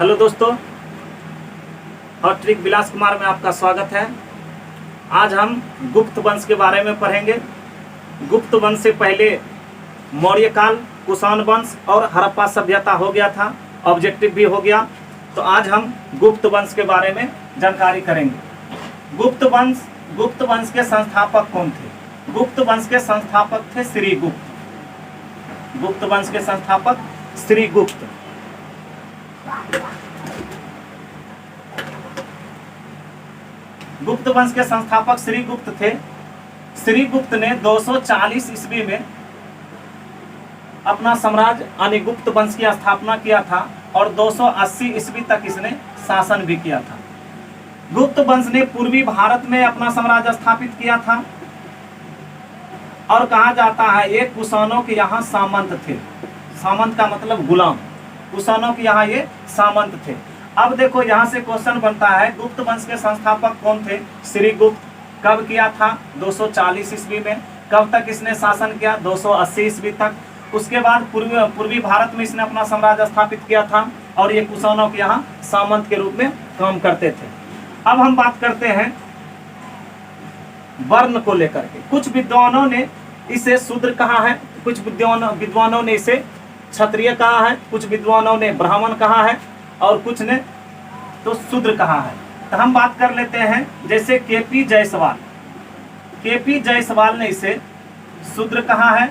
Hello दोस्तों, hot trick विलास कुमार में आपका स्वागत है। आज हम गुप्त वंश के बारे में पढ़ेंगे। गुप्त वंश से पहले मौर्य काल, कुषाण वंश और हड़प्पा सभ्यता हो गया था, ऑब्जेक्टिव भी हो गया। तो आज हम गुप्त वंश के बारे में जानकारी करेंगे। गुप्त वंश के संस्थापक कौन थे? गुप्त वंश के संस्थापक थे श्रीगुप्त। गुप्त वंश के संस्थापक श्रीगुप्त। गुप्त वंश के संस्थापक श्रीगुप्त थे। श्रीगुप्त ने 240 ईस्वी में अपना साम्राज्य यानी गुप्त वंश की स्थापना किया था और 280 ईस्वी तक इसने शासन भी किया था। गुप्त वंश ने पूर्वी भारत में अपना साम्राज्य स्थापित किया था और कहा जाता है ये कुषाणों के यहाँ सामंत थे। सामंत का मतलब गुलाम। कुषाणों के यहाँ ये सामंत थे। अब देखो यहाँ से क्वेश्चन बनता है, गुप्त वंश के संस्थापक कौन थे? श्रीगुप्त। कब किया था? 240 ईस्वी में। कब तक इसने शासन किया? 280 ईस्वी तक। उसके बाद पूर्वी भारत में इसने अपना साम्राज्य स्थापित किया था और ये कुषाणों के यहाँ सामंत के रूप में काम करते थे। अब हम बात करते हैं वर्ण को लेकर के। कुछ विद्वानों ने इसे शूद्र कहा है, कुछ विद्वानों ने इसे क्षत्रिय कहा है, कुछ विद्वानों ने ब्राह्मण कहा है और कुछ ने तो शूद्र कहा है। तो हम बात कर लेते हैं, जैसे केपी जायसवाल। केपी जायसवाल ने इसे शूद्र कहा है,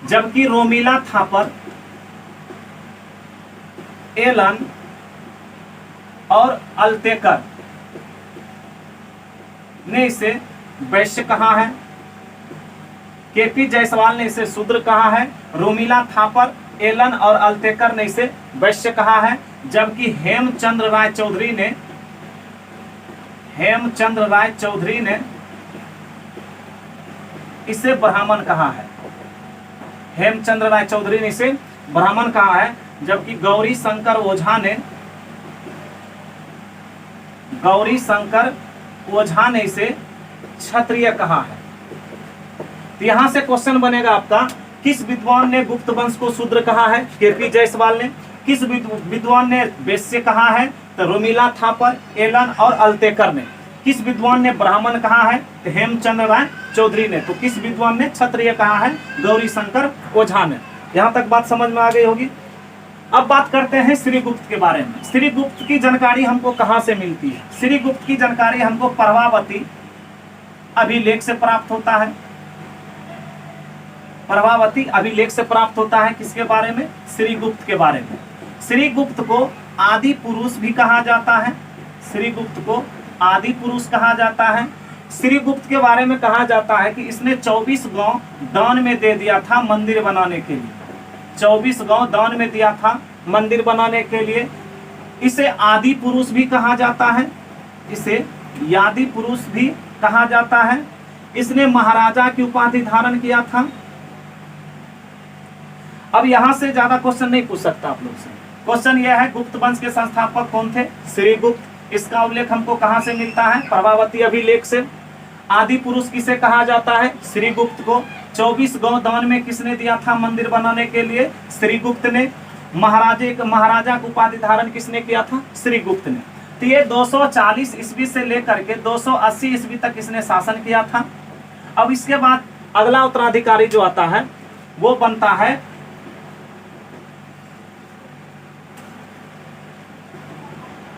जबकि रोमिला थापर, एलन और अल्तेकर ने इसे वैश्य कहा है। केपी जायसवाल ने इसे शूद्र कहा है, रोमिला थापर, एलन और अल्तेकर ने इसे वैश्य कहा है, जबकि हेमचंद्र राय चौधरी ने इसे ब्राह्मण कहा है। हेमचंद्र राय चौधरी ने इसे ब्राह्मण कहा है, जबकि गौरी शंकर ओझा ने इसे क्षत्रिय कहा है। तो यहां से क्वेश्चन बनेगा आपका, किस विद्वान ने गुप्त वंश को शूद्र कहा है? केपी जायसवाल ने। किस विद्वान ने वैश्य कहा है? तो रोमिला थापर, एलन और अल्तेकर ने। किस विद्वान ने ब्राह्मण कहा है? तो हेमचंद्र राय चौधरी ने। तो किस विद्वान ने क्षत्रिय कहा है? गौरी शंकर ओझा ने। यहां तक बात समझ में आ गई होगी। अब बात करते हैं श्रीगुप्त के बारे में। श्रीगुप्त की जानकारी हमको कहां से मिलती है? श्रीगुप्त की जानकारी हमको प्रभावती अभिलेख से प्राप्त होता है। प्रभावती अभिलेख से प्राप्त होता है। किसके बारे में? श्रीगुप्त के बारे में। श्रीगुप्त को आदि पुरुष भी कहा जाता है। श्रीगुप्त को आदि पुरुष कहा जाता है। श्रीगुप्त के बारे में कहा जाता है कि इसने 24 गांव दान में दे दिया था मंदिर बनाने के लिए। 24 गांव दान में दिया था मंदिर बनाने के लिए। इसे आदि पुरुष भी कहा जाता है। इसे आदि पुरुष भी कहा जाता है। इसने महाराजा की उपाधि धारण किया था। अब यहां से ज्यादा क्वेश्चन नहीं पूछ सकता आप लोग से। क्वेश्चन यह है, गुप्त वंश के संस्थापक कौन थे? श्रीगुप्त। इसका उल्लेख हमको कहां से मिलता है? प्रभावती अभिलेख से। आदि पुरुष किसे कहा जाता है? श्रीगुप्त को। 24 गांव दान में किसने दिया था मंदिर बनाने के लिए? श्रीगुप्त ने। महाराजा को उपाधि धारण किसने किया था? श्रीगुप्त ने। तो ये 240 ईस्वी से लेकर के 280 ईस्वी तक इसने शासन किया था। अब इसके बाद अगला उत्तराधिकारी जो आता है वो बनता है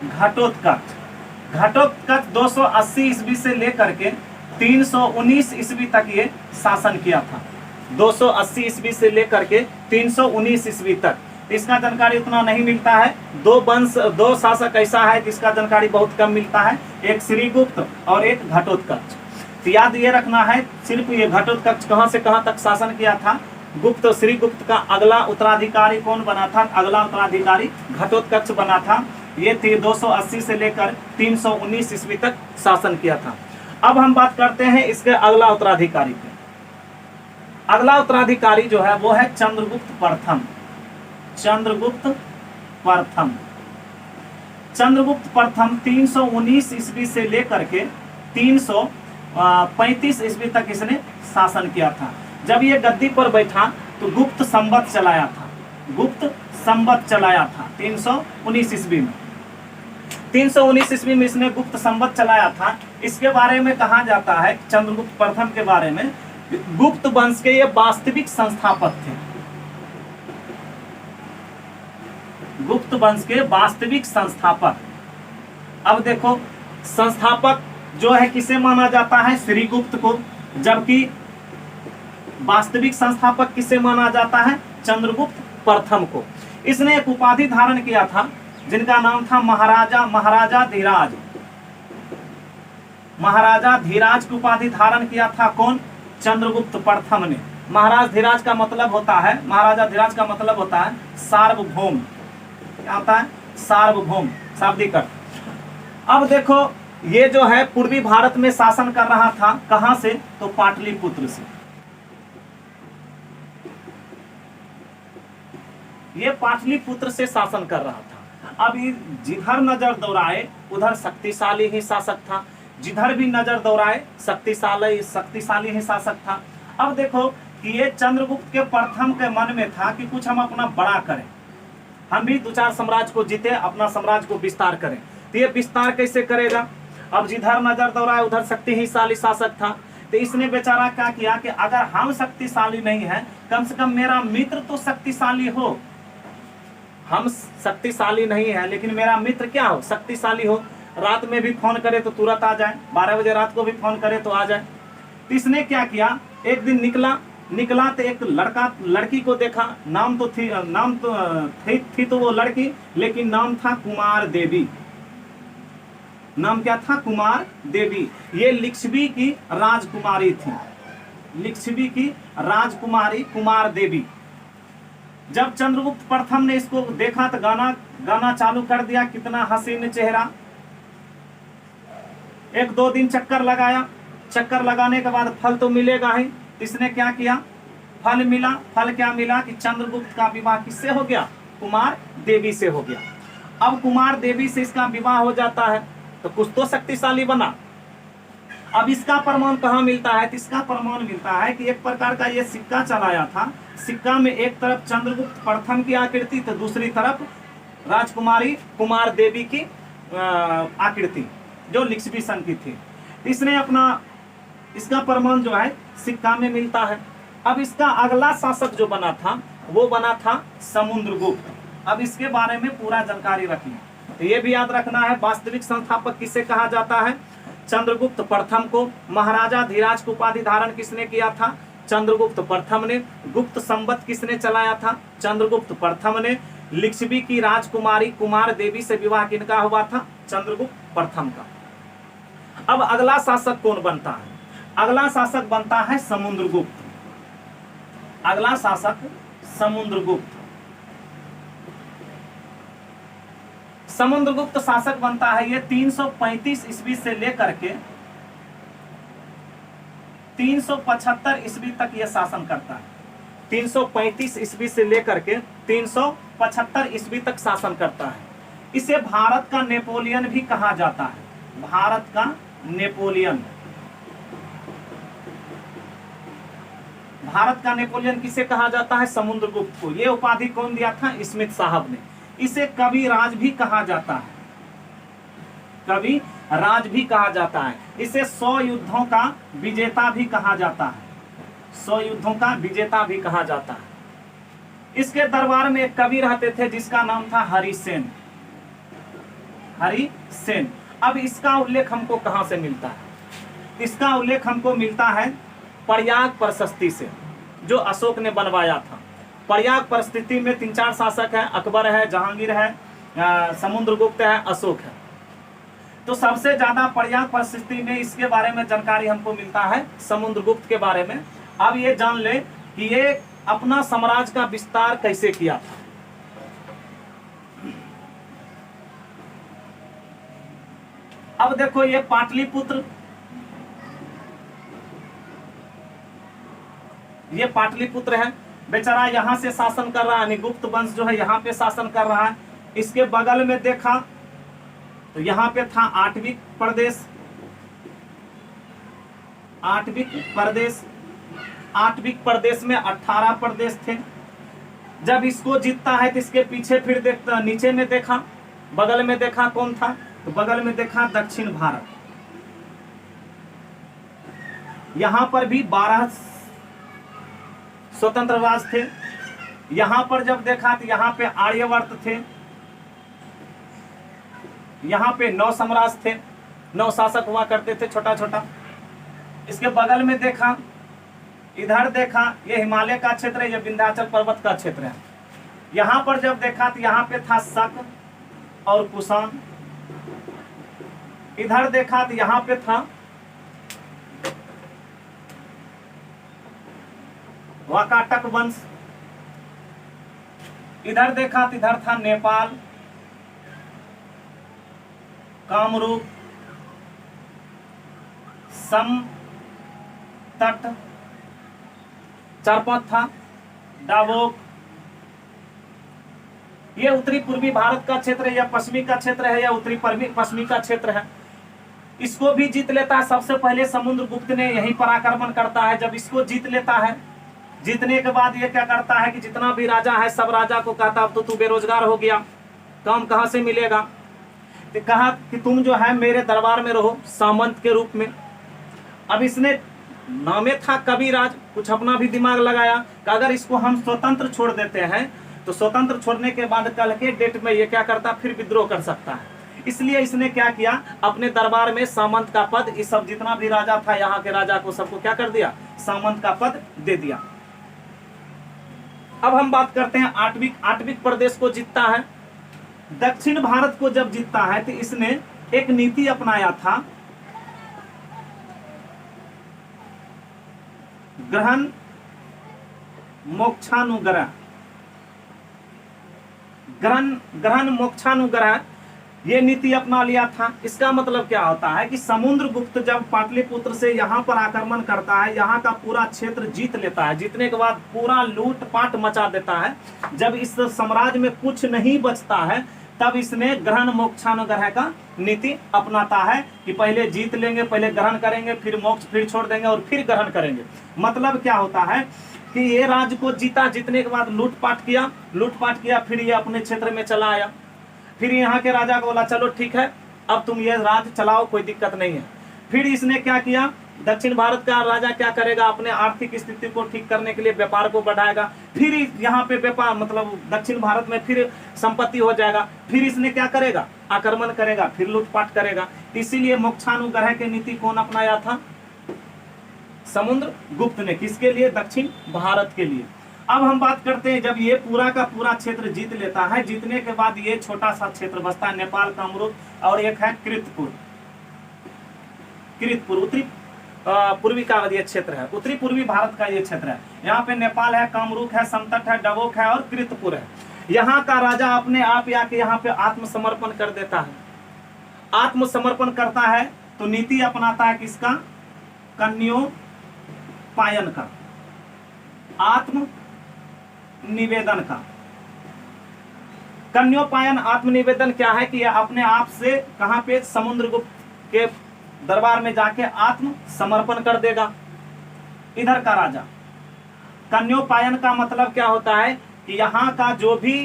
घटोत्कच। घटोत्कच 280 ईस्वी से लेकर के 319 ईस्वी तक ये शासन किया था। 280 ईस्वी से लेकर के 319 ईस्वी तक। इसका जानकारी उतना नहीं मिलता है। दो शासक ऐसा है जिसका जानकारी बहुत कम मिलता है, एक श्रीगुप्त और एक घटोत्कच। तो याद ये रखना है, सिर्फ ये घटोत्कच कहां से कहां तक शासन किया था। श्रीगुप्त का अगला उत्तराधिकारी कौन बना था? अगला उत्तराधिकारी घटोत्कच बना था। ये 280 से लेकर 319 ईस्वी तक शासन किया था। अब हम बात करते हैं इसके अगला उत्तराधिकारी पे। अगला उत्तराधिकारी जो है वो है चंद्रगुप्त प्रथम। चंद्रगुप्त प्रथम 319 ईस्वी से लेकर के 335 ईस्वी तक इसने शासन किया था। जब ये गद्दी पर बैठा तो गुप्त संवत चलाया था। गुप्त संवत चलाया था 319 ईस्वी में। 319 ईस्वी में इसने गुप्त संवत चलाया था। इसके बारे में कहा जाता है, चंद्रगुप्त प्रथम के बारे में, गुप्त वंश के ये वास्तविक संस्थापक थे। गुप्त वंश के वास्तविक संस्थापक। अब देखो, संस्थापक जो है किसे माना जाता है? श्रीगुप्त को, जबकि वास्तविक संस्थापक किसे माना जाता है? चंद्रगुप्त प्रथम को। इसने एक उपाधि धारण किया था जिनका नाम था महाराजा धीराज। महाराजा धीराज की उपाधि धारण किया था कौन? चंद्रगुप्त प्रथम ने। महाराज धीराज का मतलब होता है, महाराजा धीराज का मतलब होता है सार्वभौम। क्या होता है? सार्वभौम, शाब्दिक अर्थ। अब देखो, ये जो है पूर्वी भारत में शासन कर रहा था, कहां से? तो पाटलिपुत्र से। ये पाटलिपुत्र से शासन कर रहा था। अब जिधर नजर दौड़ाए उधर शक्तिशाली ही शासक था, जिधर भी नजर दौड़ाए शक्तिशाली ही शासक था। अब देखो कि ये चंद्रगुप्त के प्रथम के मन में था कि कुछ हम अपना बड़ा करें, हम भी 2-4 साम्राज्य को जीते, अपना साम्राज्य को विस्तार करें। तो ये विस्तार कैसे करेगा? अब जिधर नजर दौड़ाए उधर शक्तिशाली शासक था। तो इसने बेचारा क्या किया कि अगर हम शक्तिशाली नहीं है, कम से कम मेरा मित्र तो शक्तिशाली हो। हम शक्तिशाली नहीं है लेकिन मेरा मित्र क्या हो? शक्तिशाली हो। रात में भी फोन करे तो तुरंत आ जाए, 12 बजे रात को भी फोन करे तो आ जाए। तो इसने क्या किया, एक दिन निकला तो एक लड़की को देखा। नाम तो थी तो वो लड़की, लेकिन नाम था कुमार देवी। नाम क्या था? कुमार देवी। ये लिच्छवी की राजकुमारी थी, लिच्छवी की राजकुमारी कुमार देवी। जब चंद्रगुप्त प्रथम ने इसको देखा तो गाना चालू कर दिया, कितना हसीन चेहरा। 1-2 दिन चक्कर लगाया। चक्कर लगाने के बाद फल तो मिलेगा ही। इसने क्या किया? फल मिला। फल क्या मिला कि चंद्रगुप्त का विवाह किससे हो गया? कुमार देवी से हो गया। अब कुमार देवी से इसका विवाह हो जाता है तो कुछ तो शक्तिशाली बना। अब इसका प्रमाण कहाँ मिलता है? तो इसका प्रमाण मिलता है कि एक प्रकार का ये सिक्का चलाया था। सिक्का में एक तरफ चंद्रगुप्त प्रथम की आकृति तो दूसरी तरफ राजकुमारी कुमार देवी की आकृति जो लिच्छवी सन की थी। इसने इसका प्रमाण जो है सिक्का में मिलता है। अब इसका अगला शासक जो बना था वो बना था समुद्रगुप्त। अब इसके बारे में पूरा जानकारी रखिए। तो ये भी याद रखना है, वास्तविक संस्थापक किसे कहा जाता है? चंद्रगुप्त प्रथम को। महाराजा धीराज को उपाधि धारण किसने किया था? चंद्रगुप्त प्रथम ने। गुप्त संवत किसने चलाया था? चंद्रगुप्त प्रथम ने। लिच्छवी की राजकुमारी कुमार देवी से विवाह किनका हुआ था? चंद्रगुप्त प्रथम का। अब अगला शासक कौन बनता है? अगला शासक बनता है समुद्रगुप्त। अगला शासक समुद्रगुप्त। समुद्रगुप्त शासक बनता है ये 335 ईस्वी से लेकर के 375 ईस्वी तक ये शासन करता है। 335 ईस्वी से लेकर के 375 ईस्वी तक शासन करता है। इसे भारत का नेपोलियन भी कहा जाता है। भारत का नेपोलियन। भारत का नेपोलियन किसे कहा जाता है? समुद्रगुप्त को। यह उपाधि कौन दिया था? स्मिथ साहब ने। इसे कवि राज भी कहा जाता है। कवि राज भी कहा जाता है। इसे 100 युद्धों का विजेता भी कहा जाता है। 100 युद्धों का विजेता भी कहा जाता है। इसके दरबार में एक कवि रहते थे जिसका नाम था हरिसेन। हरिसेन। अब इसका उल्लेख हमको कहां से मिलता है? इसका उल्लेख हमको मिलता है प्रयाग प्रशस्ति से, जो अशोक ने बनवाया था। प्रयाग परिस्थिति में 3-4 शासक हैं। अकबर है, जहांगीर है, समुद्रगुप्त है, अशोक है। तो सबसे ज्यादा प्रयाग परिस्थिति में इसके बारे में जानकारी हमको मिलता है समुद्रगुप्त के बारे में। अब ये जान ले कि ये अपना साम्राज्य का विस्तार कैसे किया था। अब देखो ये पाटलिपुत्र, ये पाटलिपुत्र है। बेचारा यहाँ से शासन कर रहा है, गुप्त वंश जो है यहाँ पे शासन कर रहा है। इसके बगल में देखा तो यहाँ पे था आटविक प्रदेश। आटविक प्रदेश में 18 प्रदेश थे। जब इसको जीतता है तो इसके पीछे फिर देखता, नीचे में देखा, बगल में देखा कौन था, तो बगल में देखा दक्षिण भारत। यहां पर भी 12 स्वतंत्र राज्य थे। यहां पर जब देखा तो यहां पे आर्यवर्त थे, यहां पे 9 साम्राज्य थे, 9 शासक हुआ करते थे छोटा छोटा। इसके बगल में देखा, इधर देखा, ये हिमालय का क्षेत्र है, ये विंध्याचल पर्वत का क्षेत्र है। यहां पर जब देखा तो यहां पे था शक और कुषाण। इधर देखा तो यहां पे था वाकाटक वंश। इधर देखा तो इधर था नेपाल, कामरूप, सम तट, चारपत था डावोक। ये उत्तरी पूर्वी भारत का क्षेत्र है, या पश्चिमी का क्षेत्र है, या उत्तरी पश्चिमी का क्षेत्र है। इसको भी जीत लेता है। सबसे पहले समुद्रगुप्त ने यहीं पर आक्रमण करता है। जब इसको जीत लेता है, जीतने के बाद ये क्या करता है कि जितना भी राजा है सब राजा को कहता अब तो तू बेरोजगार हो गया, काम कहां से मिलेगा। तो कहा कि तुम जो है मेरे दरबार में रहो सामंत के रूप में। अब इसने नामे था कविराज, कुछ अपना भी दिमाग लगाया कि अगर इसको हम स्वतंत्र छोड़ देते हैं तो स्वतंत्र छोड़ने के बाद कल के डेट में ये क्या करता, फिर विद्रोह कर सकता है। इसलिए इसने क्या किया, अपने दरबार में सामंत का पद, इस सब जितना भी राजा था यहाँ के राजा को सबको क्या कर दिया, सामंत का पद दे दिया। अब हम बात करते हैं आटविक प्रदेश को जीतता है। दक्षिण भारत को जब जीतता है तो इसने एक नीति अपनाया था, ग्रहण मोक्षानुग्रह। ग्रहण मोक्षानुग्रह ये नीति अपना लिया था। इसका मतलब क्या होता है कि समुद्रगुप्त जब पाटलिपुत्र से यहाँ पर आक्रमण करता है, यहाँ का पूरा क्षेत्र जीत लेता है, जीतने के बाद पूरा लूटपाट मचा देता है। जब इस साम्राज्य में कुछ नहीं बचता है तब इसने ग्रहण मोक्षानुग्रह का नीति अपनाता है कि पहले जीत लेंगे, पहले ग्रहण करेंगे, फिर मोक्ष, फिर छोड़ देंगे और फिर ग्रहण करेंगे। मतलब क्या होता है कि ये राज्य को जीता, जीतने के बाद लूटपाट किया, फिर ये अपने क्षेत्र में चला आया। फिर यहाँ के राजा को बोला चलो ठीक है अब तुम ये राज्य चलाओ, कोई दिक्कत नहीं है। फिर इसने क्या किया, दक्षिण भारत का राजा क्या करेगा, अपने आर्थिक स्थिति को ठीक करने के लिए व्यापार को बढ़ाएगा। फिर यहाँ पे व्यापार मतलब दक्षिण भारत में फिर संपत्ति हो जाएगा। फिर इसने क्या करेगा, आक्रमण करेगा, फिर लूटपाट करेगा। इसीलिए मोक्षानुग्रह की नीति कौन अपनाया था, समुद्रगुप्त ने। किसके लिए, दक्षिण भारत के लिए। अब हम बात करते हैं जब ये पूरा का पूरा क्षेत्र जीत लेता है, जीतने के बाद ये छोटा सा क्षेत्र बचता है, नेपाल, कामरूप और एक है कृतपुर। उत्तरी पूर्वी का ये क्षेत्र है, उत्तरी पूर्वी भारत का ये क्षेत्र है। यहाँ पे नेपाल है, कामरूप है, समतट है, डबोक है और कृतपुर है। यहाँ का राजा अपने आप आके यहाँ पे आत्मसमर्पण कर देता है। आत्मसमर्पण करता है तो नीति अपनाता है किसका, कन्योपायन का, आत्म निवेदन का। कन्योपायन आत्मनिवेदन क्या है कि यह अपने आप से कहां पे, समुद्रगुप्त के दरबार में जाके आत्म समर्पण कर देगा। इधर का राजा कन्योपायन का मतलब क्या होता है कि यहाँ का जो भी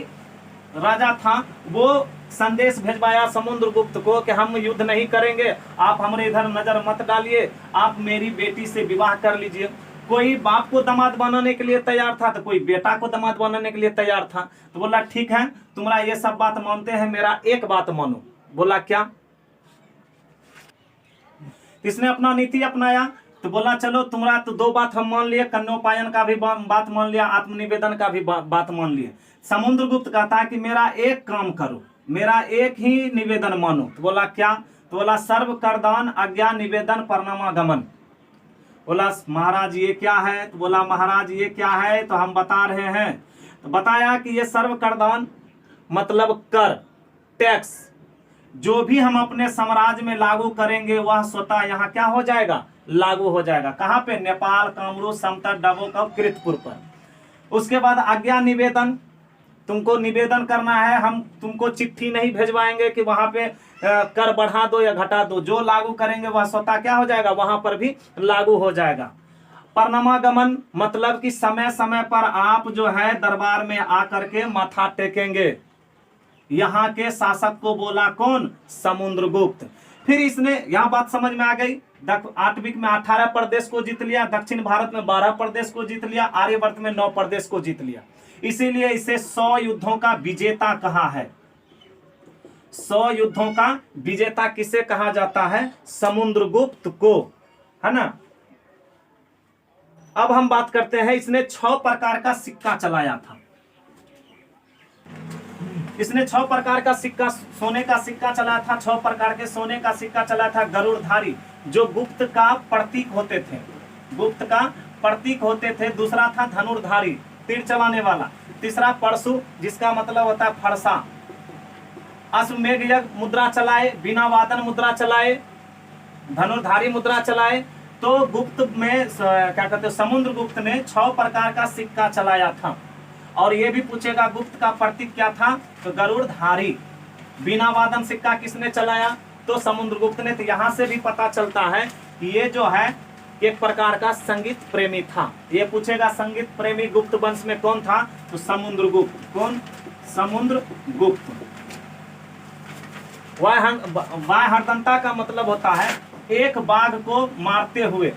राजा था वो संदेश भेजवाया समुद्रगुप्त को कि हम युद्ध नहीं करेंगे, आप हमारे इधर नजर मत डालिए, आप मेरी बेटी से विवाह कर लीजिए। कोई बाप को दामाद बनाने के लिए तैयार था तो कोई बेटा को दामाद बनाने के लिए तैयार था। तो बोला ठीक है तुम्हारा ये सब बात मानते हैं, मेरा एक बात मानो। बोला क्या, इसने अपना नीति अपनाया। तो बोला चलो तुम्हारा तो 2 बात हम मान लिए, कन्योपायन का भी बात मान लिया, आत्मनिवेदन का भी बात मान लिए। समुद्रगुप्त कहता है कि मेरा एक काम करो, मेरा एक ही निवेदन मानो। तो बोला क्या, तो बोला सर्व करदान आज्ञा निवेदन परनामागमन। बोला महाराज ये क्या है, तो बोला महाराज ये क्या है, तो हम बता रहे हैं। तो बताया कि ये सर्व करदान मतलब कर, टैक्स, जो भी हम अपने साम्राज्य में लागू करेंगे वह स्वतः यहाँ क्या हो जाएगा, लागू हो जाएगा। कहाँ पे, नेपाल, कामरूप, समतट, डबोक और कृतपुर पर। उसके बाद आज्ञा निवेदन, तुमको निवेदन करना है, हम तुमको चिट्ठी नहीं भेजवाएंगे कि वहां पे कर बढ़ा दो या घटा दो, जो लागू करेंगे वह स्वतः क्या हो जाएगा, वहां पर भी लागू हो जाएगा। परनामागमन मतलब कि समय समय पर आप जो है दरबार में आकर के माथा टेकेंगे। यहाँ के शासक को बोला कौन? समुद्रगुप्त। फिर इसने, यहां बात समझ में आ गई। आठवीं में 18 प्रदेश को जीत लिया, दक्षिण भारत में 12 प्रदेश को जीत लिया, आर्यवर्त में 9 प्रदेश को जीत लिया। इसीलिए इसे 100 युद्धों का विजेता कहा है। 100 युद्धों का विजेता किसे कहा जाता है? समुद्रगुप्त को, है ना। अब हम बात करते हैं, इसने 6 प्रकार का सिक्का चलाया था। इसने 6 प्रकार का सिक्का, सोने का सिक्का चलाया था। 6 प्रकार के सोने का सिक्का चलाया था। गरुड़धारी, जो गुप्त का प्रतीक होते थे, गुप्त का प्रतीक होते थे। दूसरा था धनुर्धारी, तीर चलाने वाला। तीसरा परशु, जिसका मतलब होता है फरसा। अश्वमेघ यज्ञ मुद्रा चलाए, बिना वादन मुद्रा चलाए, धनुर्धारी मुद्रा चलाए। तो गुप्त में क्या कहते हैं, समुद्रगुप्त ने 6 प्रकार का सिक्का चलाया था। और ये भी पूछेगा गुप्त का प्रतीक क्या था, तो गरुड़धारी। बिना वादन सिक्का किसने चलाया, तो समुद्रगुप्त ने। तो यहां से भी पता चलता है कि ये जो है एक प्रकार का संगीत प्रेमी था। ये पूछेगा संगीत प्रेमी गुप्त वंश में कौन था, तो समुद्रगुप्त। कौन? समुद्रगुप्त। वाह्यहर्दंता का मतलब होता है एक बाघ को मारते हुए,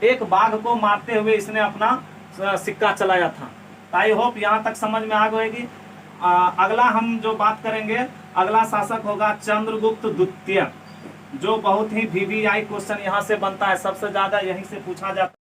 एक बाघ को मारते हुए इसने अपना सिक्का चलाया था। आई होप यहाँ तक समझ में आ गएगी। अगला हम जो बात करेंगे, अगला शासक होगा चंद्रगुप्त द्वितीय, जो बहुत ही VVI क्वेश्चन यहाँ से बनता है, सबसे ज्यादा यहीं से पूछा जाता है।